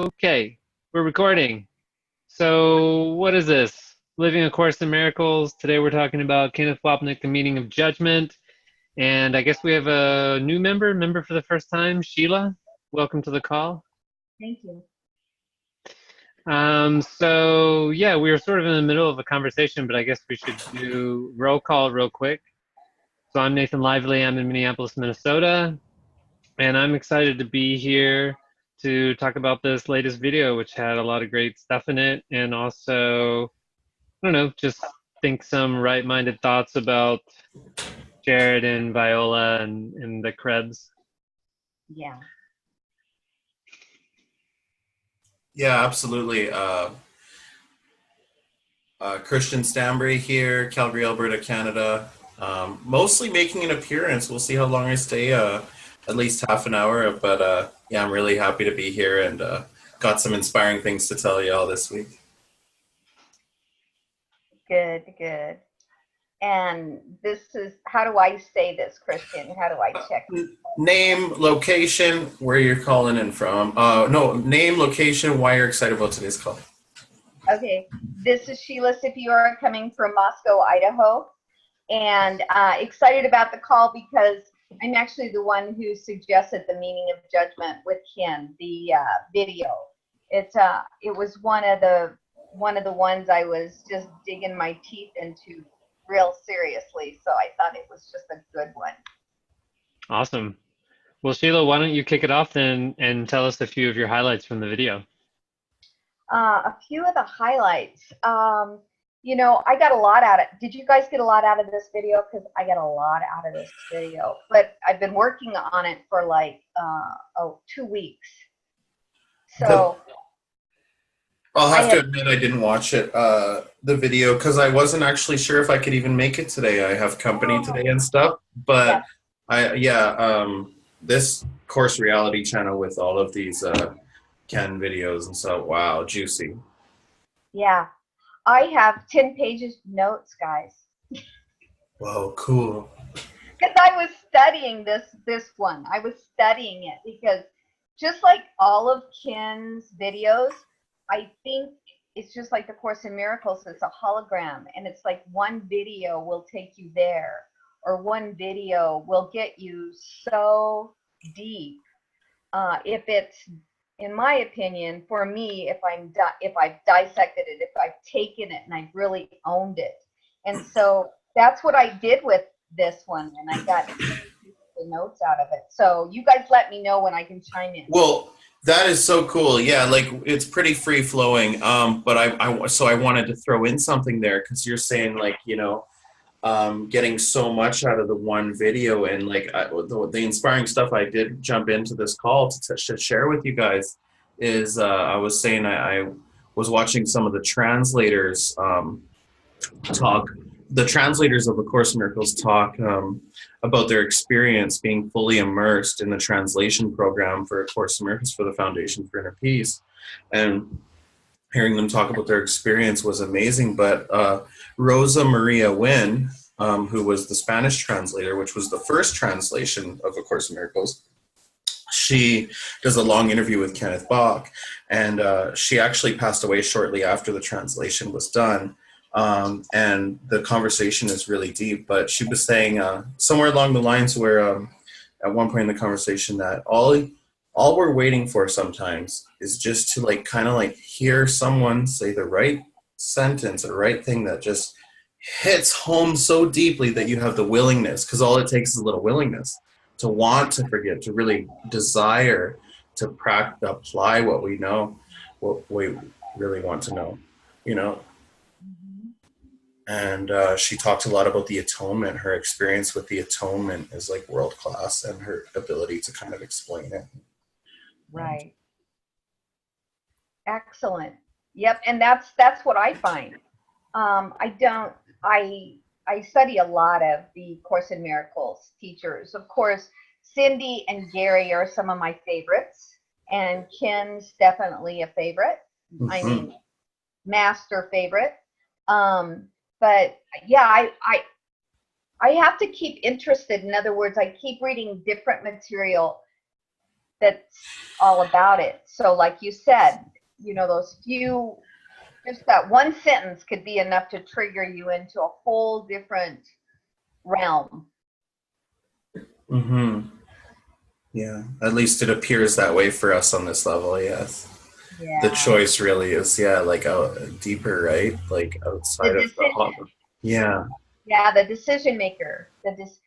Okay, we're recording. So, what is this? Living A Course in Miracles. Today we're talking about Kenneth Wapnick, The Meaning of Judgment. And I guess we have a new member for the first time, Sheila. Welcome to the call. Thank you. So we were sort of in the middle of a conversation, but I guess we should do roll call real quick. So I'm Nathan Lively. I'm in Minneapolis, Minnesota, and I'm excited to be here to talk about this latest video, which had a lot of great stuff in it, and also, I don't know, just think some right-minded thoughts about Jared and Viola and the Krebs. Yeah. Yeah, absolutely. Christian Stanbury here, Calgary, Alberta, Canada. Mostly making an appearance. We'll see how long I stay, at least half an hour. But yeah, I'm really happy to be here and got some inspiring things to tell you all this week. Good, good. And this is, how do I say this, Christian? How do I check? Name, location, where you're calling in from. No, name, location, why you're excited about today's call. Okay, this is Sheila Sipiora coming from Moscow, Idaho. And excited about the call because I'm actually the one who suggested the Meaning of Judgment with Ken, the video. It was one of the ones I was just digging my teeth into real seriously, so I thought it was just a good one. Awesome. Well, Sheila, why don't you kick it off then and tell us a few of your highlights from the video? A few of the highlights. You know, I got a lot out of it. Did you guys get a lot out of this video? Because I got a lot out of this video. But I've been working on it for like 2 weeks. So I'll have to admit I didn't watch it, the video, because I wasn't actually sure if I could even make it today. I have company today and stuff. But this Course Reality channel with all of these Ken videos and so, wow, juicy. Yeah. I have 10 pages of notes, guys. Whoa, cool. Because I was studying this one. I was studying it because just like all of Ken's videos, I think it's just like the Course in Miracles. It's a hologram, and it's like one video will take you there, or one video will get you so deep. If it's, in my opinion, for me, if I've dissected it, if I've taken it and I've really owned it. And so that's what I did with this one, and I got the notes out of it. So you guys let me know when I can chime in. Well, that is so cool. Yeah, like it's pretty free flowing. But I wanted to throw in something there because you're saying, like, you know, getting so much out of the one video, and like the inspiring stuff I did jump into this call to share with you guys is I was saying I was watching some of the translators talk. The translators of A Course in Miracles talk about their experience being fully immersed in the translation program for A Course in Miracles for the Foundation for Inner Peace, and hearing them talk about their experience was amazing. But Rosa Maria Wynn, who was the Spanish translator, which was the first translation of A Course in Miracles, she does a long interview with Kenneth Bach, and she actually passed away shortly after the translation was done. And the conversation is really deep, but she was saying somewhere along the lines where at one point in the conversation that all we're waiting for sometimes is just to like kind of like hear someone say the right sentence or the right thing that just hits home so deeply that you have the willingness, because all it takes is a little willingness to want to forget, to really desire to apply what we know, what we really want to know, you know. And she talked a lot about the atonement. Her experience with the atonement is like world class, and her ability to kind of explain it. Right. Excellent. Yep. And that's what I find. I study a lot of the Course in Miracles teachers. Of course, Cindy and Gary are some of my favorites, and Ken's definitely a favorite. Mm-hmm. I mean, master favorite. But yeah, I have to keep interested. In other words, I keep reading different material that's all about it. So like you said, those few, just that one sentence could be enough to trigger you into a whole different realm. Mm-hmm. Yeah, at least it appears that way for us on this level, yes. Yeah. The choice really is, like deeper, right? Like outside of the hot. Yeah. Yeah, the decision maker. This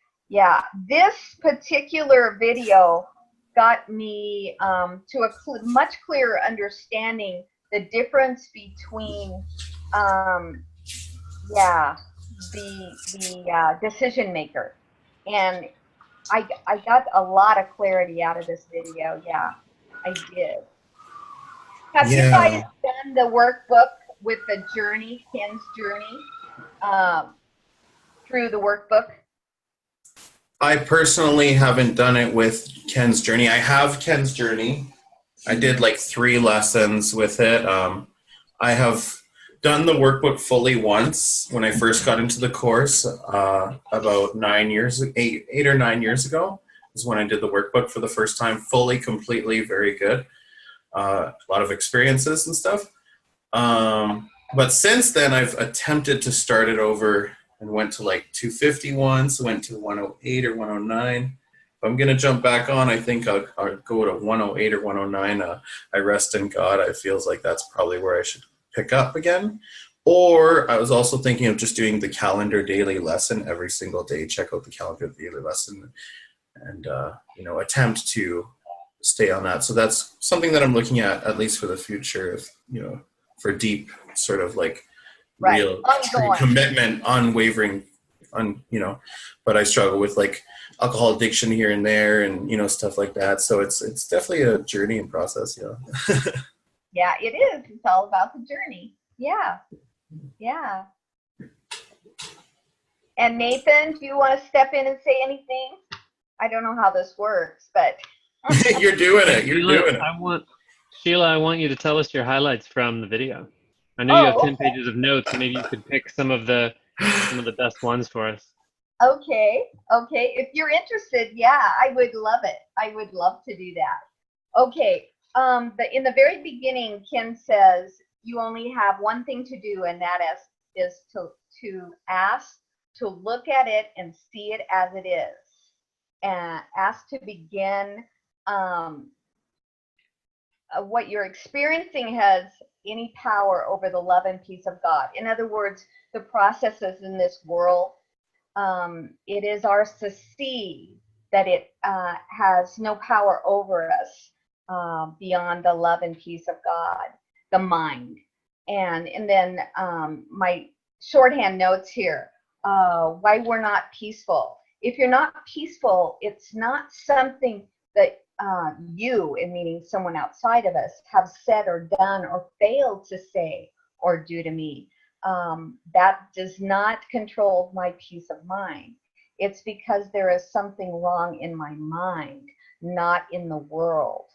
particular video got me to a much clearer understanding the difference between the decision maker, and I got a lot of clarity out of this video. Yeah, I did. Have you guys done the workbook with the journey, Ken's journey, through the workbook? I personally haven't done it with Ken's journey. I have Ken's journey. I did like 3 lessons with it. I have done the workbook fully once when I first got into the course about 8 or 9 years ago is when I did the workbook for the first time, fully, completely, very good. A lot of experiences and stuff. But since then, I've attempted to start it over and went to like 250 once, went to 108 or 109. If I'm going to jump back on, I think I'll go to 108 or 109. I rest in God. I feels like that's probably where I should pick up again. Or I was also thinking of just doing the calendar daily lesson every single day. Check out the calendar daily lesson and attempt to stay on that. So that's something that I'm looking at least for the future, for deep sort of like real true commitment, unwavering, but I struggle with like alcohol addiction here and there and, stuff like that. So it's definitely a journey and process, Yeah, it is. It's all about the journey. Yeah. Yeah. And Nathan, do you want to step in and say anything? I don't know how this works, but You're doing it. You're doing it. Sheila, I want you to tell us your highlights from the video. I know you have 10 pages of notes. Maybe you could pick some of the best ones for us. Okay. If you're interested, yeah, I would love it. I would love to do that. Okay. In the very beginning, Ken says you only have one thing to do, and that is to ask to look at it and see it as it is, and ask to begin. What you're experiencing has any power over the love and peace of God. In other words, the processes in this world, it is ours to see that it has no power over us beyond the love and peace of God, the mind. And then my shorthand notes here, why we're not peaceful. If you're not peaceful, it's not something that you, and meaning someone outside of us, have said or done or failed to say or do to me. That does not control my peace of mind. It's because there is something wrong in my mind, not in the world.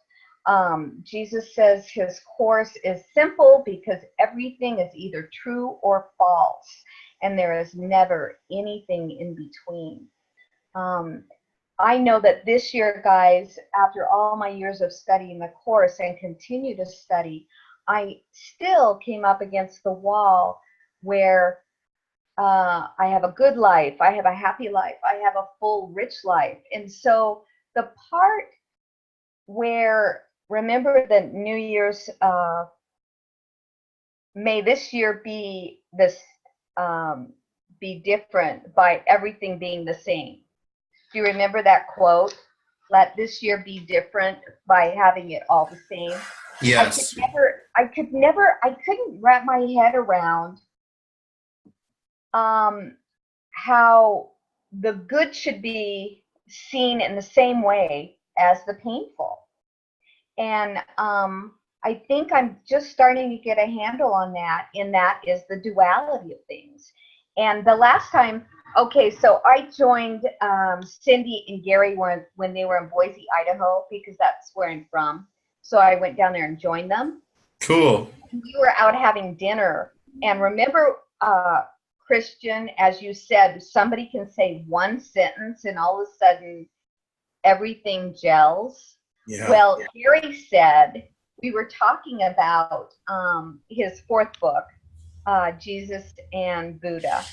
Jesus says his course is simple because everything is either true or false, and there is never anything in between. I know that this year, guys, after all my years of studying the course and continue to study, I still came up against the wall where I have a good life, I have a happy life, I have a full, rich life. And so the part where, remember the New Year's, may this year be this, be different by everything being the same. Do you remember that quote? Let this year be different by having it all the same. Yes. I couldn't wrap my head around how the good should be seen in the same way as the painful. And I think I'm just starting to get a handle on that, and that is the duality of things. And the last time, okay, so I joined Cindy and Gary when they were in Boise, Idaho, because that's where I'm from. So I went down there and joined them. Cool. We were out having dinner. And remember, Christian, as you said, somebody can say one sentence and all of a sudden everything gels. Yeah. Well, Gary said, we were talking about his fourth book, Jesus and Buddha.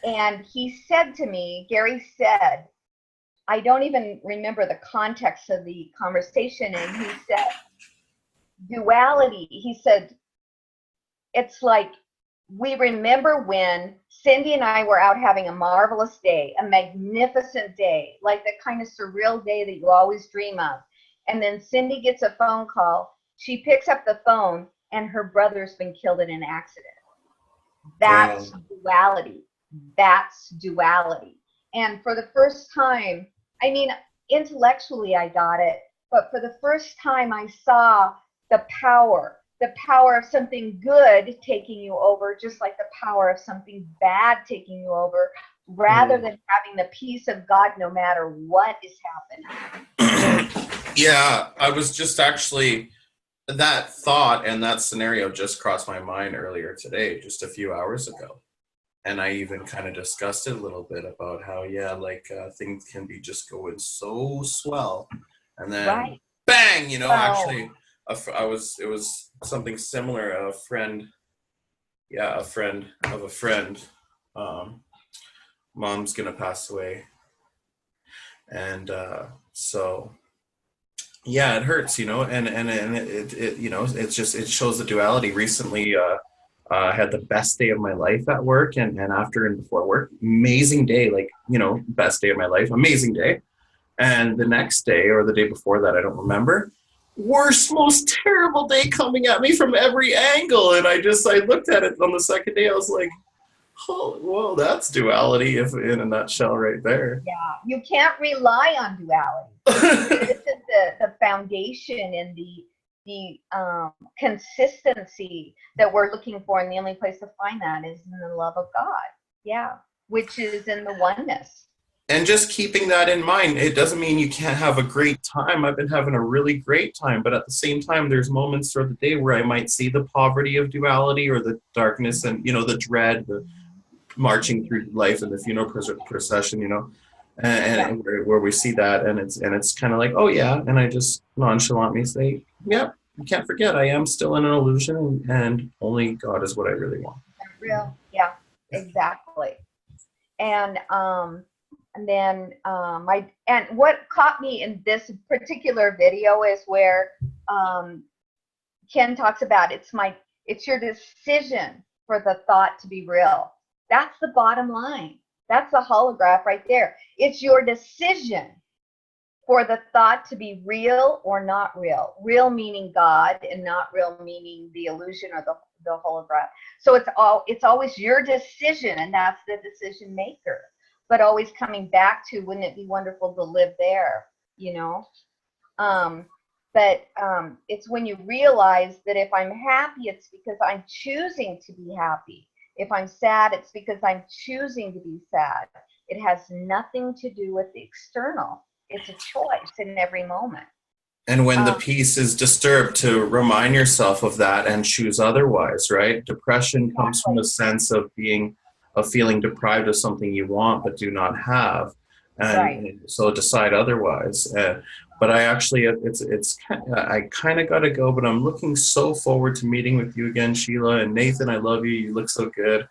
And he said to me, Gary said, I don't even remember the context of the conversation, and he said, duality, he said, it's like, we remember when Cindy and I were out having a marvelous day, a magnificent day, like the kind of surreal day that you always dream of. And then Cindy gets a phone call. She picks up the phone, and her brother's been killed in an accident. That's duality. That's duality. And for the first time, I mean, intellectually I got it, but for the first time I saw the power of something good taking you over, just like the power of something bad taking you over, rather than having the peace of God no matter what is happening. Yeah, I was just actually, that thought and that scenario just crossed my mind earlier today, just a few hours ago. And I even kind of discussed it a little bit about how, things can be just going so swell. And then bang, actually, it was something similar. A friend of a friend, mom's going to pass away. And so, yeah, it hurts, and it shows the duality. Recently, I had the best day of my life at work, and after and before work, amazing day, best day of my life, amazing day. And the next day or the day before that, I don't remember, worst, most terrible day coming at me from every angle. And I looked at it on the second day, I was like, oh, well, that's duality if in a nutshell right there. Yeah, you can't rely on duality. This is the foundation and the consistency that we're looking for, and the only place to find that is in the love of God. Yeah, which is in the oneness. And just keeping that in mind, it doesn't mean you can't have a great time. I've been having a really great time, but at the same time, there's moments throughout the day where I might see the poverty of duality or the darkness and, the dread, the marching through life in the funeral procession, and where we see that, and it's kind of like, oh yeah, and I just nonchalantly say, yep, you can't forget, I am still in an illusion, and only God is what I really want. Real, yeah, exactly. And then what caught me in this particular video is where Ken talks about it's your decision for the thought to be real. That's the bottom line. That's the holograph right there. It's your decision for the thought to be real or not real. Real meaning God, and not real meaning the illusion or the holograph. So it's always your decision, and that's the decision maker. But always coming back to, wouldn't it be wonderful to live there, But it's when you realize that if I'm happy, it's because I'm choosing to be happy. If I'm sad, it's because I'm choosing to be sad. It has nothing to do with the external. It's a choice in every moment. And when the peace is disturbed, to remind yourself of that and choose otherwise, right? Depression comes from a sense of feeling deprived of something you want but do not have. And so decide otherwise. But I actually, I kind of got to go, but I'm looking so forward to meeting with you again, Sheila. And Nathan, I love you. You look so good.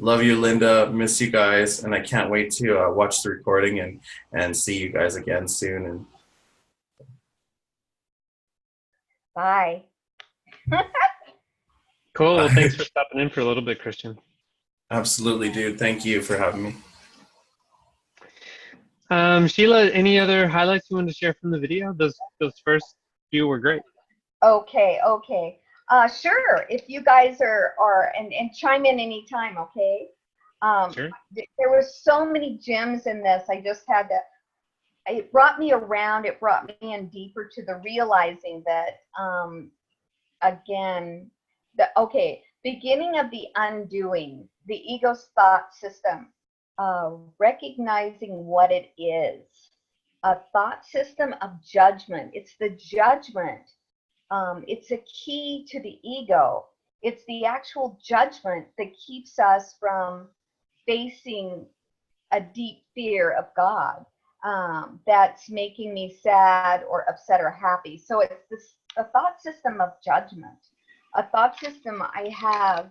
Love you, Linda. Miss you guys. And I can't wait to watch the recording and see you guys again soon. And bye. Cool. Well, thanks for stopping in for a little bit, Christian. Absolutely, dude. Thank you for having me. Sheila, any other highlights you wanted to share from the video? Those first few were great. Okay. Sure. If you guys are and chime in anytime, okay? Sure. There were so many gems in this. I just had to. It brought me around. It brought me in deeper to the realizing that, again, beginning of the undoing, the ego's thought system. Recognizing what it is, a thought system of judgment. It's the judgment. It's a key to the ego. It's the actual judgment that keeps us from facing a deep fear of God. that's making me sad or upset or happy. So it's a thought system of judgment, a thought system I have.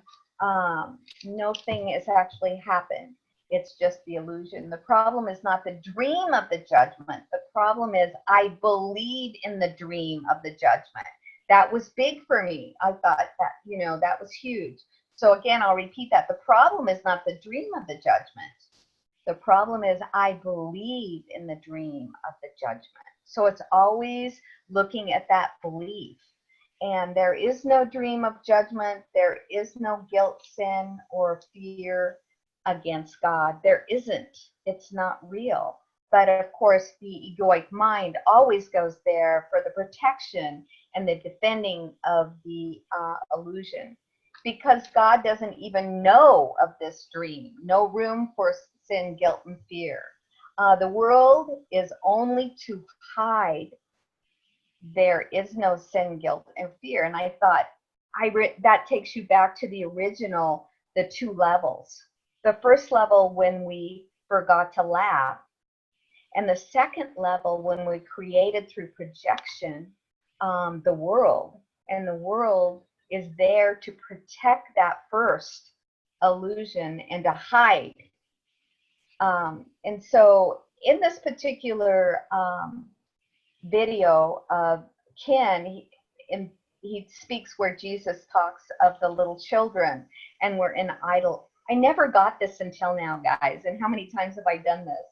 No thing has actually happened. It's just the illusion. The problem is not the dream of the judgment. The problem is I believe in the dream of the judgment. That was big for me. I thought that, that was huge. So again, I'll repeat that. The problem is not the dream of the judgment. The problem is I believe in the dream of the judgment. So it's always looking at that belief. And there is no dream of judgment. There is no guilt, sin, or fear against God. There isn't. It's not real. But of course, the egoic mind always goes there for the protection and the defending of the illusion. Because God doesn't even know of this dream. No room for sin, guilt, and fear. The world is only to hide. There is no sin, guilt, and fear. And I thought, that takes you back to the original, the two levels. The first level when we forgot to laugh. And the second level when we created through projection the world. And the world is there to protect that first illusion and to hide. And so in this particular video of Ken, he speaks where Jesus talks of the little children and we're in idol. I never got this until now, guys. And how many times have I done this?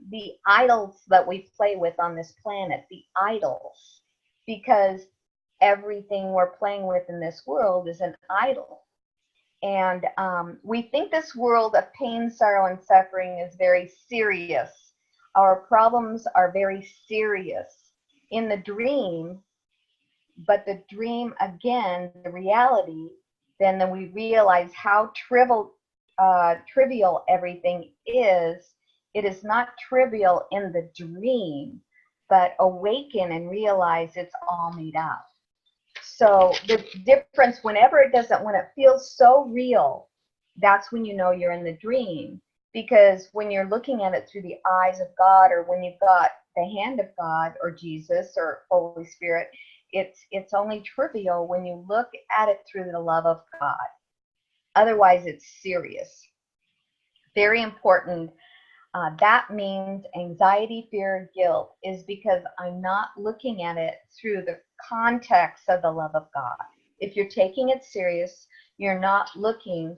The idols that we play with on this planet, the idols, because everything we're playing with in this world is an idol. And we think this world of pain, sorrow, and suffering is very serious. Our problems are very serious in the dream, but the dream, again, the reality, then we realize how trivial everything is. It is not trivial in the dream, but awaken and realize it's all made up. So the difference, when it feels so real, that's when you know you're in the dream. Because when you're looking at it through the eyes of God, or when you've got the hand of God or Jesus or Holy Spirit, it's only trivial when you look at it through the love of God. Otherwise, it's serious. Very important. That means anxiety, fear, guilt is because I'm not looking at it through the context of the love of God. If you're taking it serious, you're not looking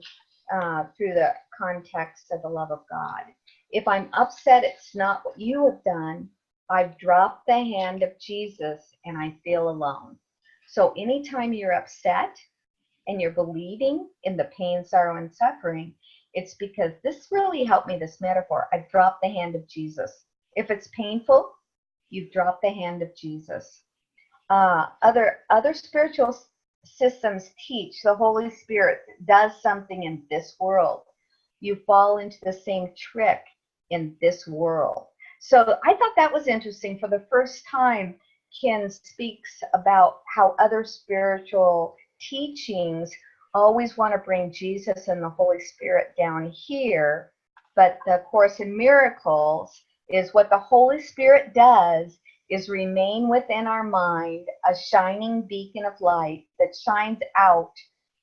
through the context of the love of God. If I'm upset, it's not what you have done. I've dropped the hand of Jesus and I feel alone. So anytime you're upset and you're believing in the pain, sorrow, and suffering, it's because this really helped me, this metaphor. I've dropped the hand of Jesus. If it's painful, you've dropped the hand of Jesus. Other spiritual systems teach the Holy Spirit does something in this world. You fall into the same trick in this world. So I thought that was interesting. For the first time, Ken speaks about how other spiritual teachings always want to bring Jesus and the Holy Spirit down here. But the Course in Miracles is what the Holy Spirit does is remain within our mind, a shining beacon of light that shines out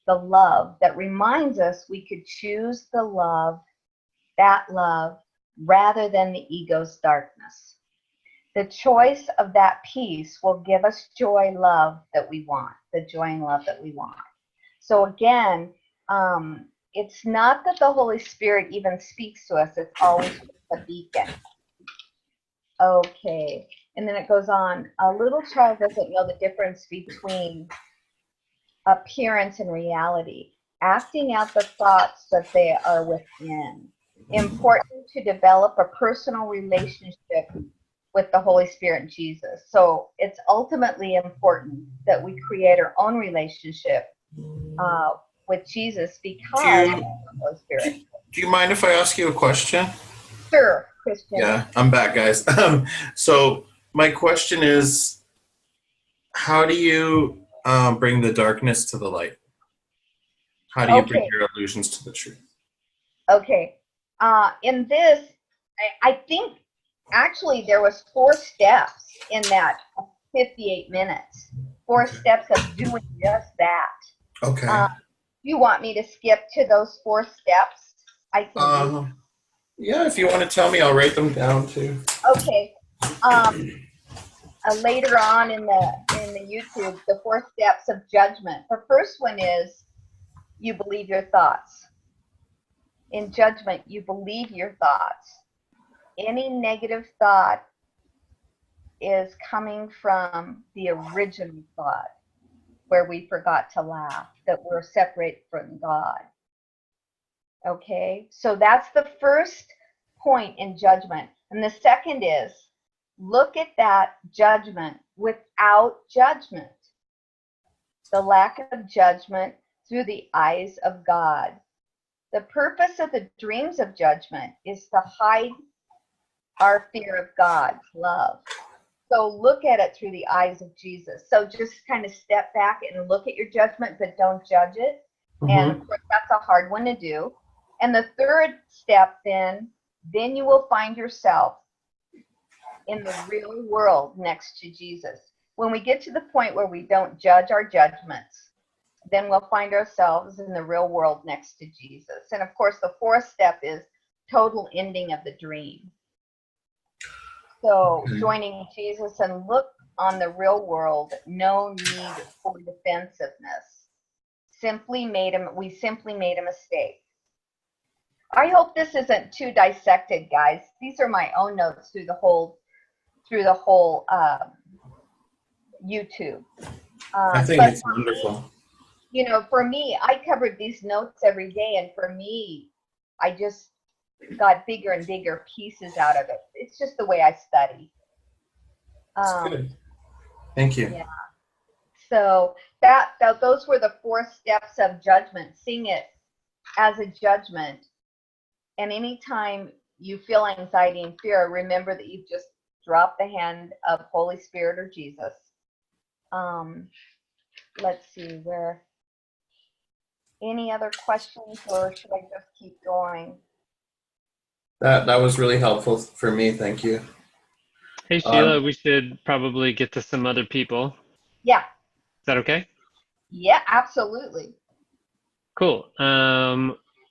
the love, that reminds us we could choose the love, that love, rather than the ego's darkness. The choice of that peace will give us joy, love that we want, the joy and love that we want. So again, it's not that the Holy Spirit even speaks to us, it's always a beacon. Okay, and then it goes on. A little child doesn't know the difference between appearance and reality, acting out the thoughts that they are within. Important to develop a personal relationship with the Holy Spirit and Jesus. So it's ultimately important that we create our own relationship with Jesus because of the Holy Spirit. Do you mind if I ask you a question? Sure, Christian. Yeah, I'm back, guys. So my question is, how do you bring the darkness to the light? How do you bring your illusions to the truth? Okay. In this, I think actually there was 4 steps in that 58 minutes. 4 steps of doing just that. Okay. You want me to skip to those 4 steps? I can do. Yeah, if you want to tell me, I'll write them down too. Okay. Later on in the YouTube, the 4 steps of judgment. The first one is you believe your thoughts. In judgment, you believe your thoughts. Any negative thought is coming from the original thought, where we forgot to laugh, that we're separate from God. Okay, so that's the first point in judgment. And the second is, look at that judgment without judgment. The lack of judgment through the eyes of God. The purpose of the dreams of judgment is to hide our fear of God's love. So look at it through the eyes of Jesus. So just kind of step back and look at your judgment, but don't judge it. And of course, that's a hard one to do. And the third step, then you will find yourself in the real world next to Jesus. When we get to the point where we don't judge our judgments, then we'll find ourselves in the real world next to Jesus. And of course, the 4th step is total ending of the dream. So joining Jesus and look on the real world, no need for defensiveness. We simply made a mistake. I hope this isn't too dissected, guys. These are my own notes through the whole YouTube. I think it's wonderful. You know, for me, I covered these notes every day, and for me, I just got bigger and bigger pieces out of it. It's just the way I study. That's good. Thank you. Yeah. So those were the 4 steps of judgment. Seeing it as a judgment. And anytime you feel anxiety and fear, remember that you've just dropped the hand of Holy Spirit or Jesus. Let's see, any other questions, or should I just keep going? That was really helpful for me. Thank you. Hey, Sheila, we should probably get to some other people. Yeah. Is that okay? Yeah, absolutely. Cool.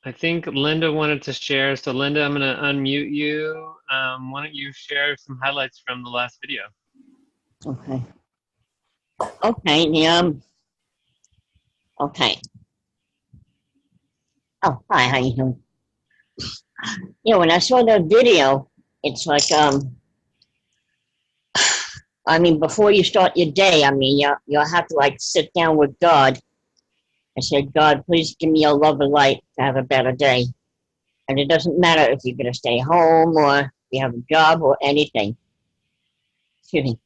I think Linda wanted to share. So Linda, I'm going to unmute you. Why don't you share some highlights from the last video? Okay. Okay. Okay. Oh, hi. How you doing? Yeah, when I saw the video, it's like, I mean, before you start your day, I mean, you'll have to like sit down with God and say, God, please give me your love and light to have a better day. And it doesn't matter if you're going to stay home or if you have a job or anything. Excuse me.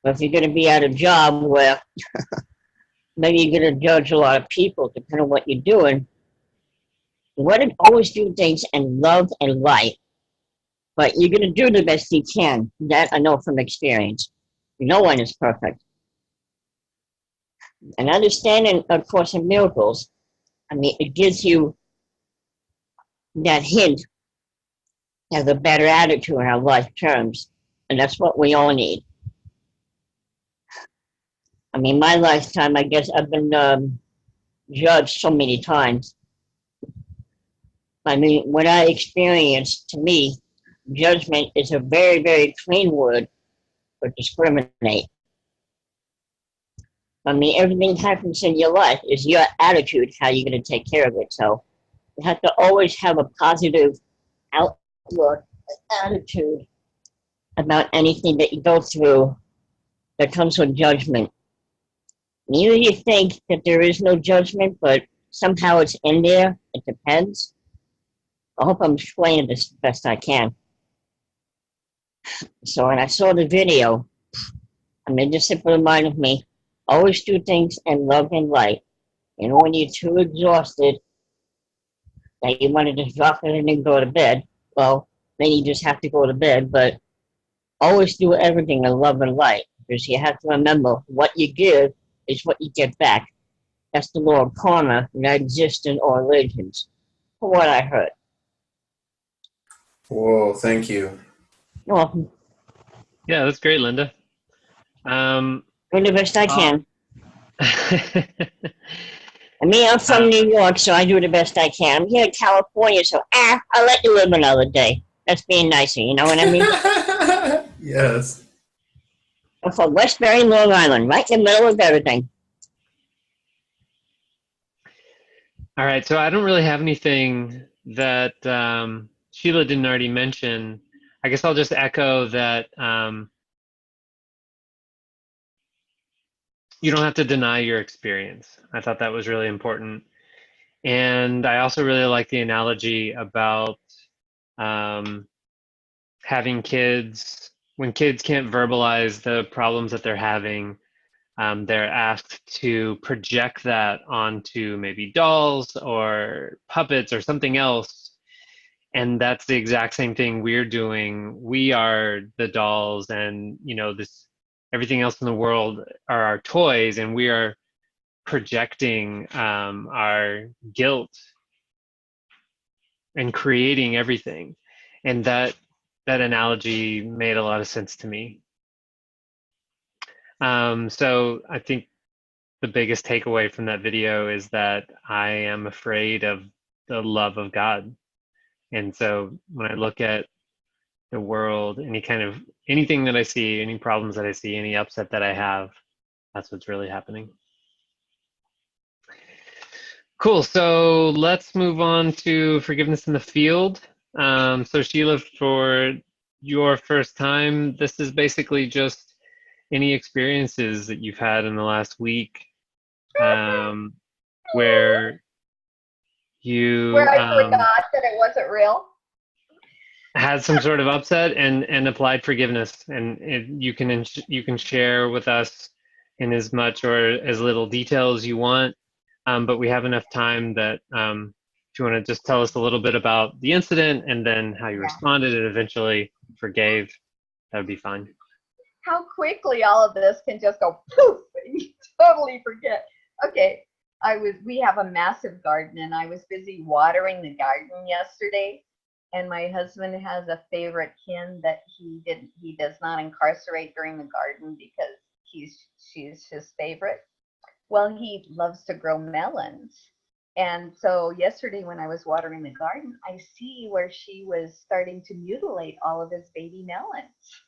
But if you're going to be at a job where maybe you're going to judge a lot of people, depending on what you're doing, let it always do things in love and light. But you're going to do the best you can. That I know from experience. No one is perfect. And understanding A Course in Miracles, I mean, it gives you that hint to have a better attitude in our life terms. And that's what we all need. I mean, my lifetime, I guess I've been judged so many times. I mean, what I experienced, to me, judgment is a very, very clean word for discriminate. I mean, everything happens in your life is your attitude, how you're going to take care of it. So you have to always have a positive outlook, attitude about anything that you go through that comes with judgment. You usually think that there is no judgment, but somehow it's in there. It depends. I hope I'm explaining this the best I can. So when I saw the video, I mean, it just simply reminded me, always do things in love and light. And when you're too exhausted that you want to just drop it in and go to bed, well, then you just have to go to bed. But always do everything in love and light, because you have to remember what you give is what you get back. That's the law of karma that exists in all religions, from what I heard. Whoa, thank you. You're welcome. Yeah, that's great, Linda. Um, Do the best I I'll- can. I mean, I'm from um, New York, so I do the best I can. I'm here in California, so I'll let you live another day. That's being nicer, you know what I mean? Yes. I'm from Westbury, Long Island, right in the middle of everything. all right, so I don't really have anything that Sheila didn't already mention. I guess I'll just echo that you don't have to deny your experience. I thought that was really important. And I also really like the analogy about having kids. When kids can't verbalize the problems that they're having, they're asked to project that onto maybe dolls or puppets or something else. And that's the exact same thing we're doing. We are the dolls, and this everything else in the world are our toys, and we are projecting our guilt and creating everything. And that analogy made a lot of sense to me. So I think the biggest takeaway from that video is that I am afraid of the love of God. And so when I look at the world, anything that I see, any problems that I see, any upset that I have, that's what's really happening. Cool. So let's move on to forgiveness in the field. So Sheila, for your first time, this is basically just any experiences that you've had in the last week where you Where I forgot that it wasn't real. had some sort of upset and applied forgiveness, and you can share with us in as much or as little detail as you want, but we have enough time that if you want to just tell us a little bit about the incident and then how you responded and eventually forgave, that would be fine. How quickly all of this can just go poof and you totally forget. Okay, we have a massive garden and I was busy watering the garden yesterday. And my husband has a favorite kin that he does not incarcerate during the garden because she's his favorite. Well, he loves to grow melons. And so yesterday when I was watering the garden, I see where she was starting to mutilate all of his baby melons.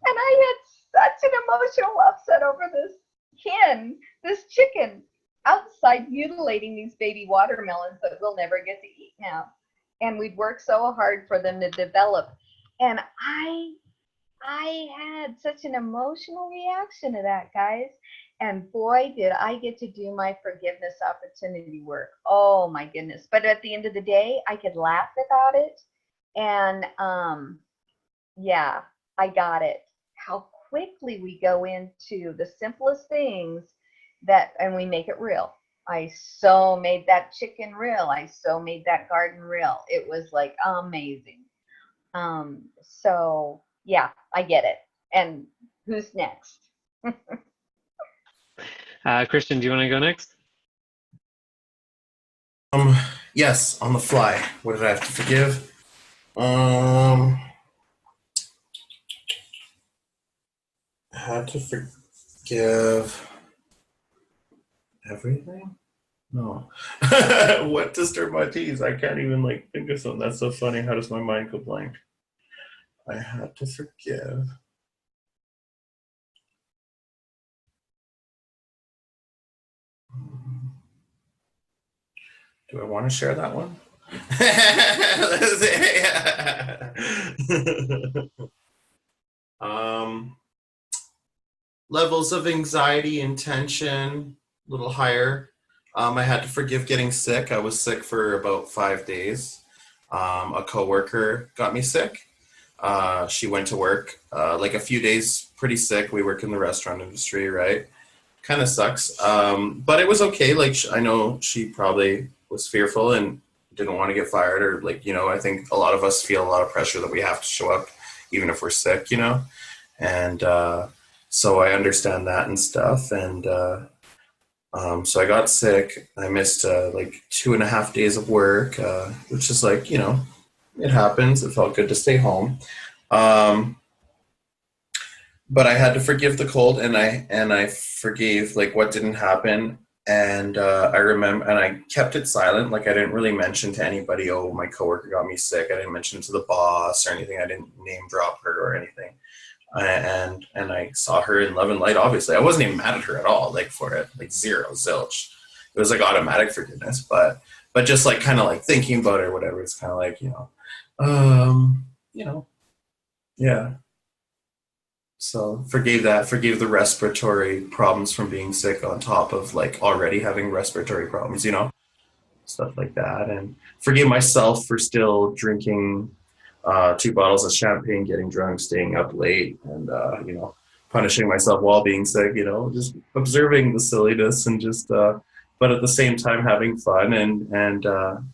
And I had such an emotional upset over this chicken outside mutilating these baby watermelons that we'll never get to eat now. And we'd worked so hard for them to develop. And I had such an emotional reaction to that, guys. And boy, did I get to do my forgiveness opportunity work. Oh my goodness. But at the end of the day, I could laugh about it. And yeah, I got it. How quickly we go into the simplest things and we make it real. I so made that chicken real. I so made that garden real. It was like amazing. So yeah, I get it. And who's next? Christian, do you want to go next? Yes, on the fly. What did I have to forgive? I had to forgive everything? No. What disturbed my teeth? I can't even think of something. That's so funny. How does my mind go blank? I had to forgive. Do I want to share that one? Levels of anxiety and tension, a little higher. I had to forgive getting sick. I was sick for about 5 days. A coworker got me sick. She went to work a few days pretty sick. We work in the restaurant industry, right? Kind of sucks. But it was okay. I know she probably was fearful and didn't want to get fired or I think a lot of us feel a lot of pressure that we have to show up even if we're sick, and so I understand that and stuff. And so I got sick. I missed 2.5 days of work, which is it happens. It felt good to stay home. Um, but I had to forgive the cold, and I forgave like what didn't happen, and I remember, and I kept it silent. Like I didn't really mention to anybody, oh, my coworker got me sick. I didn't mention it to the boss or anything. I didn't name drop her or anything. And I saw her in love and light. Obviously, I wasn't even mad at her at all. Like for it, like zero zilch. It was like automatic forgiveness, but just like kind of like thinking about it or whatever. It's kind of like you know, yeah. So forgave that, forgave the respiratory problems from being sick on top of like already having respiratory problems, stuff like that. And forgave myself for still drinking 2 bottles of champagne, getting drunk, staying up late, and, punishing myself while being sick, just observing the silliness and just, but at the same time having fun and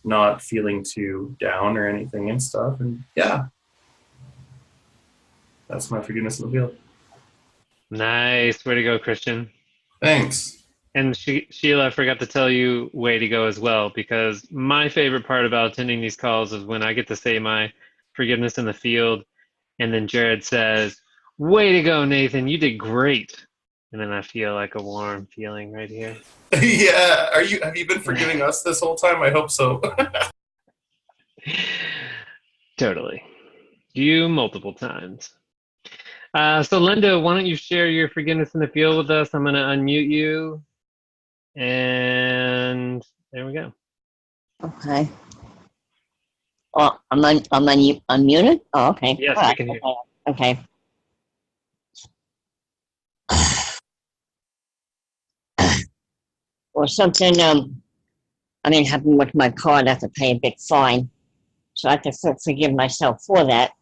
not feeling too down or anything and stuff. And yeah, that's my forgiveness in the field. Nice. Way to go, Christian. Thanks. And Sheila, I forgot to tell you, way to go as well, because my favorite part about attending these calls is when I get to say my forgiveness in the field, and then Jared says, way to go, Nathan, you did great. And then I feel like a warm feeling right here. Yeah. Have you been forgiving us this whole time? I hope so. Totally. You multiple times. So Linda, why don't you share your forgiveness in the field with us? I'm going to unmute you. And there we go. Okay. Oh, I'm unmuted? Oh, okay. Yes, All we right. can hear. Okay. Well, something, happened with my card. I have to pay a big fine. So I have to forgive myself for that.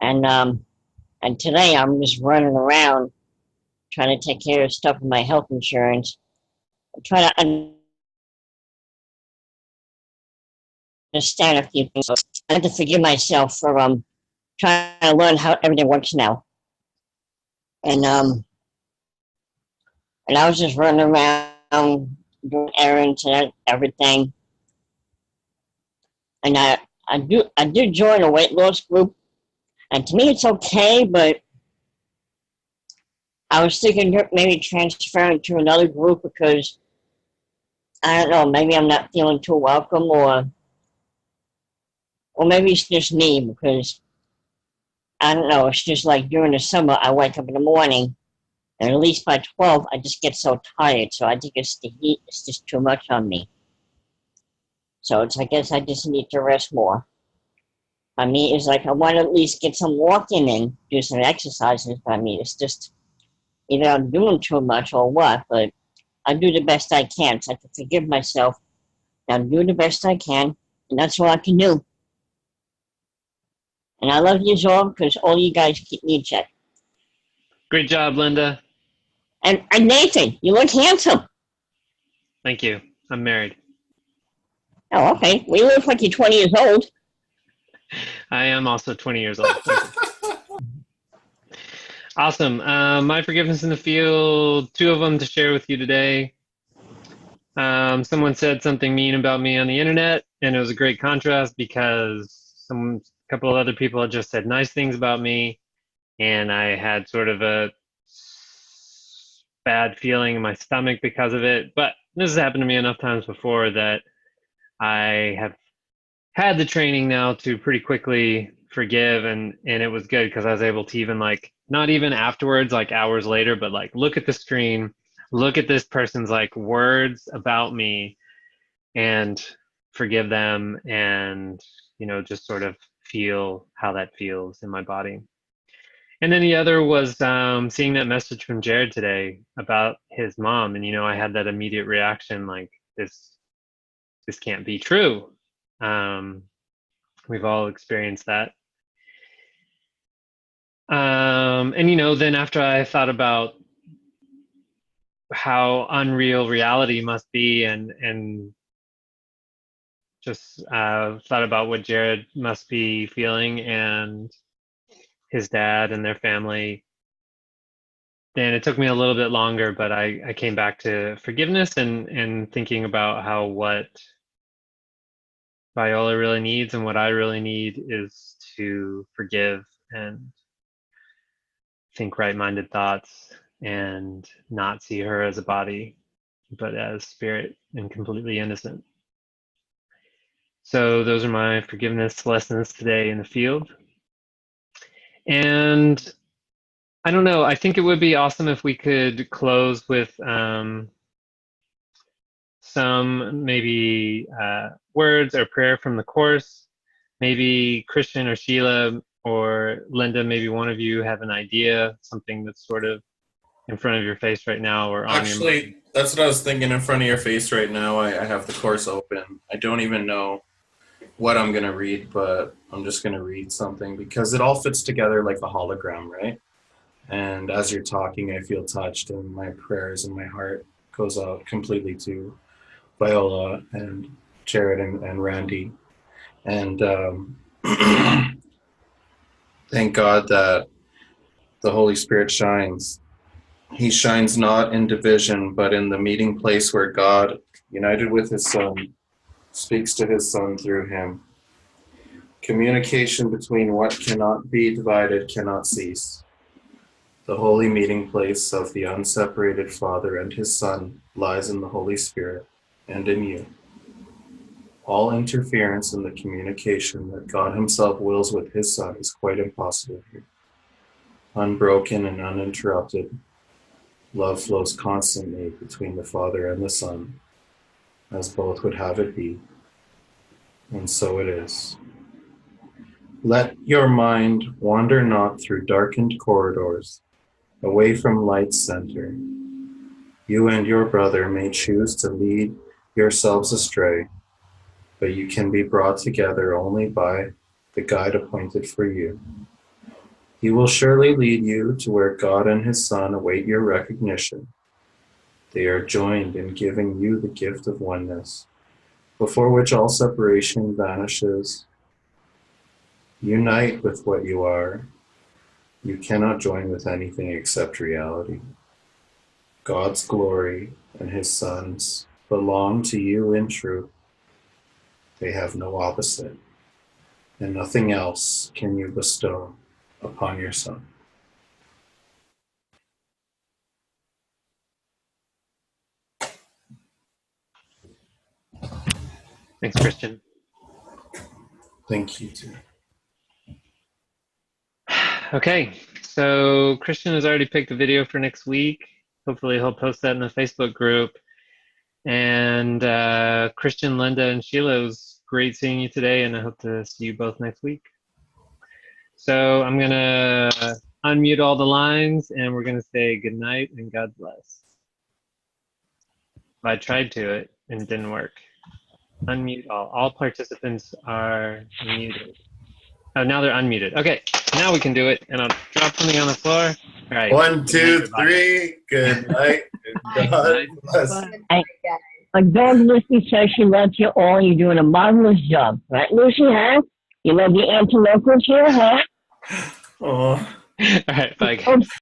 And today I'm just running around trying to take care of stuff with my health insurance. I'm trying to understand a few things. I have to forgive myself for trying to learn how everything works now. And I was just running around doing errands and everything. And I do join a weight loss group, and to me it's okay, but I was thinking maybe transferring to another group because I don't know, maybe I'm not feeling too welcome, or maybe it's just me because I don't know. It's just like during the summer, I wake up in the morning, and at least by 12, I just get so tired. So I think it's the heat. It's just too much on me. So I guess I just need to rest more. It's like I want to at least get some walking and do some exercises. But it's just either I'm doing too much or what. But I do the best I can. So I have to forgive myself. I'm doing the best I can, and that's all I can do. And I love you all because all you guys keep me in check. Great job, Linda. And Nathan, you look handsome. Thank you. I'm married. Oh, okay. We look like you're 20 years old. I am also 20 years old. Awesome. My forgiveness in the field, 2 of them to share with you today. Someone said something mean about me on the internet, and it was a great contrast because a couple of other people had just said nice things about me, and I had sort of a bad feeling in my stomach because of it. But this has happened to me enough times before that I have had the training now to pretty quickly forgive, and it was good because I was able to even like not even afterwards, like hours later, but like look at the screen, look at this person's like words about me and forgive them, and just sort of feel how that feels in my body. And then the other was seeing that message from Jared today about his mom, and I had that immediate reaction like this can't be true. We've all experienced that. And then after I thought about how unreal reality must be, and just thought about what Jared must be feeling and his dad and their family, then it took me a little bit longer, but I came back to forgiveness and thinking about how what Viola really needs and what I really need is to forgive and think right-minded thoughts and not see her as a body, but as spirit and completely innocent. So those are my forgiveness lessons today in the field. And I don't know, I think it would be awesome if we could close with some maybe words or prayer from the Course. Maybe Christian or Sheila or Linda, maybe one of you have an idea, something that's sort of in front of your face right now or on your mind. Actually, that's what I was thinking. In front of your face right now, I have the Course open. I don't even know what I'm going to read, but I'm just going to read something because it all fits together like a hologram, right? And as you're talking, I feel touched, and my prayers and my heart goes out completely to Viola and Jared and Randy. And thank God that the Holy Spirit shines. He shines not in division, but in the meeting place where God, united with his Son, speaks to his Son through him. Communication between what cannot be divided cannot cease. The holy meeting place of the unseparated Father and his Son lies in the Holy Spirit and in you. All interference in the communication that God himself wills with his Son is quite impossible here. Unbroken and uninterrupted, love flows constantly between the Father and the Son, as both would have it be. And so it is. Let your mind wander not through darkened corridors, away from light's center. You and your brother may choose to lead yourselves astray, but you can be brought together only by the guide appointed for you. He will surely lead you to where God and his Son await your recognition. They are joined in giving you the gift of oneness, before which all separation vanishes. Unite with what you are. You cannot join with anything except reality. God's glory and his Son's belong to you in truth. They have no opposite, and nothing else can you bestow upon your Son. Thanks, Christian. Thank you, too. Okay, so Christian has already picked a video for next week. Hopefully he'll post that in the Facebook group. And Christian, Linda, and Sheila, it was great seeing you today, and I hope to see you both next week. So I'm going to unmute all the lines, and we're going to say good night and God bless. I tried to it, and it didn't work. Unmute all. All participants are muted. Oh, now they're unmuted. Okay, now we can do it, and I'll drop something on the floor. All right. 1, 2, 3. Good night. And God bless. Again, Lucy says she loves you all. You're doing a marvelous job. Right, Lucy, huh? You love your auntie locals here, huh? Oh. All right, bye, guys.